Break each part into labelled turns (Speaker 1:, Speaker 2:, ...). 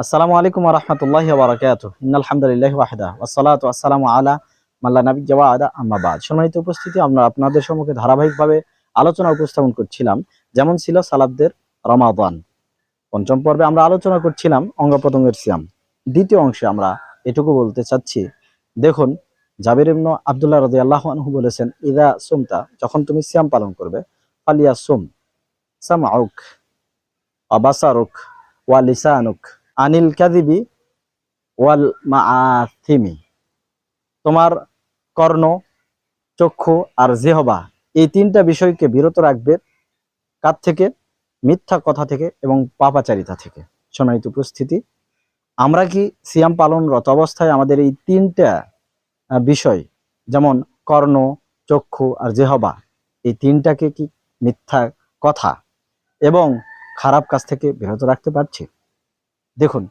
Speaker 1: আসসালামু আলাইকুম ওয়া রাহমাতুল্লাহি ওয়া বারাকাতুহু। ইন্নাল হামদুলিল্লাহি ওয়াহদা ওয়াসসালাতু ওয়াসসালামু আলা মান লা নাবিয়্যা বা'দা আম্মা বা'দ। সম্মানিত উপস্থিতি, আমরা আপনাদের সম্মুখে ধারাবাহিকভাবে আলোচনা উপস্থাপন করছিলাম, যেমন ছিল সালাফদের রমাদান। পঞ্চম পর্বে আমরা আলোচনা করছিলাম অঙ্গ প্রত্যঙ্গের সিয়াম। দ্বিতীয় অংশে আমরা এটুকু বলতে চাচ্ছি, দেখুন, জাবির ইবনে আব্দুল্লাহ রাদিয়াল্লাহু আনহু বলেছেন, ইযা সুমতা, যখন তুমি সিয়াম পালন করবে, ফালিয়াসুম সামউক ওয়া বাসারুক ওয়া লিসানুক আনিল কাযিবি ওয়াল মাআথিমি। তোমার কর্ণ, চক্ষু আর জিহবা, এই তিনটা বিষয়কে বিরত রাখবে কার থেকে? মিথ্যা কথা থেকে এবং পাপাচারিতা থেকে। সম্মানিত উপস্থিতি, আমরা কি সিয়াম পালনরত অবস্থায় আমাদের এই তিনটা বিষয়, যেমন কর্ণ, চক্ষু আর জিহবা, এই তিনটাকে কি মিথ্যা কথা এবং খারাপ কাজ থেকে বিরত রাখতে পারছি? দেখুন,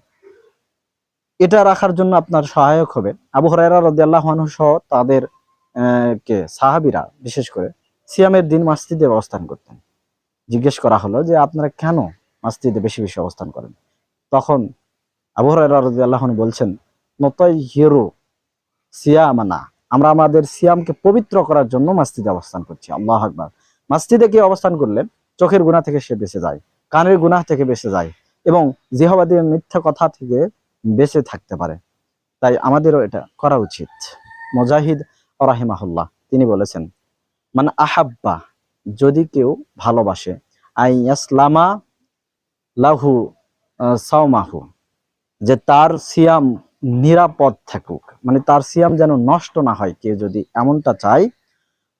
Speaker 1: এটা রাখার জন্য আপনার সহায়ক হবে আবু হুরায়রা রাদিয়াল্লাহু আনহু সহ তাদের সাহাবীরা বিশেষ করে সিয়ামের দিন মসজিদে অবস্থান করতেন। জিজ্ঞেস করা হলো যে, আপনারা কেন মসজিদে বেশি বেশি অবস্থান করেন? তখন আবু হুরায়রা রাদিয়াল্লাহু আনহু বলছেন, নতাইহিরু সিয়ামানা, আমরা আমাদের সিয়ামকে পবিত্র করার জন্য মসজিদে অবস্থান করছি। আল্লাহু আকবার। মসজিদে কি অবস্থান করলে চোখের গুনাহ থেকে সে বেঁচে যায়, কানের গুনাহ থেকে বেঁচে যায় এবং জিহবা দিয়ে মিথ্যা কথা থেকে বেঁচে থাকতে পারে। তাই আমাদেরও এটা করা উচিত। মুজাহিদ রাহিমাহুল্লাহ তিনি বলেছেন, মান আহাব্বা, যদি কেউ ভালোবাসে, আই ইয়াসলামা লাহু সাওমাহু, যে তার সিয়াম নিরাপদ থাকুক, মানে তার সিয়াম যেন নষ্ট না হয়, কেউ যদি এমনটা চায়,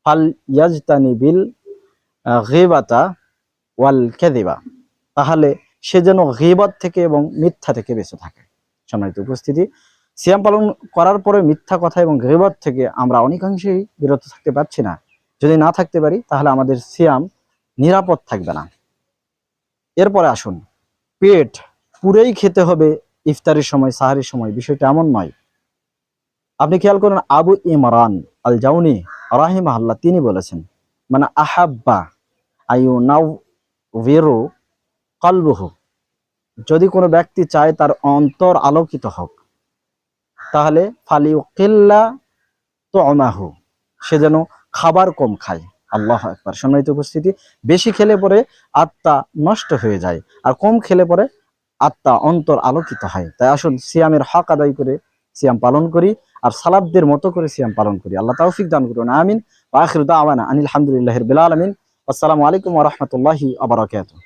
Speaker 1: ফাল ইয়াজতানিবিল গীবাতা ওয়াল কাযিবা, তাহলে সে যেন গীবত থেকে এবং মিথ্যা থেকে বেঁচে থাকে। সম্মানিত উপস্থিতি, সিয়াম পালন করার পরে মিথ্যা কথা এবং গীবত থেকে আমরা অনেকাংশেই বিরত থাকতে পারছি না। যদি না থাকতে পারি তাহলে আমাদের সিয়াম নিরাপদ থাকবে না। এরপরে আসুন, পেট পুরেই খেতে হবে ইফতারের সময়, সাহারির সময়, বিষয়টা এমন নয়। আপনি খেয়াল করুন, আবু ইমরান আল জাউনি রাহিমাহুল্লাহ তিনি বলেছেন, মানে আহাব্বা আইউনাউযিরু কলবুহু, যদি কোনো ব্যক্তি চায় তার অন্তর আলোকিত হোক, তাহলে ফালিউকিল্লা তুমাহু, সে যেন খাবার কম খায়। আল্লাহু আকবার। সম্মানিত উপস্থিতি, বেশি খেলে পরে আত্মা নষ্ট হয়ে যায়, আর কম খেলে পরে আত্মা, অন্তর আলোকিত হয়। তাই আসুন সিয়ামের হক আদায় করে সিয়াম পালন করি, আর সালাফদের মতো করে সিয়াম পালন করি। আল্লাহ তৌফিক দান করুন, আমিন। ওয়া আখিরু দাওয়ানা আনিল হামদুলিল্লাহি রাব্বিল আলামিন। আসসালামু আলাইকুম ওয়া রাহমাতুল্লাহি ওয়া বারাকাতুহু।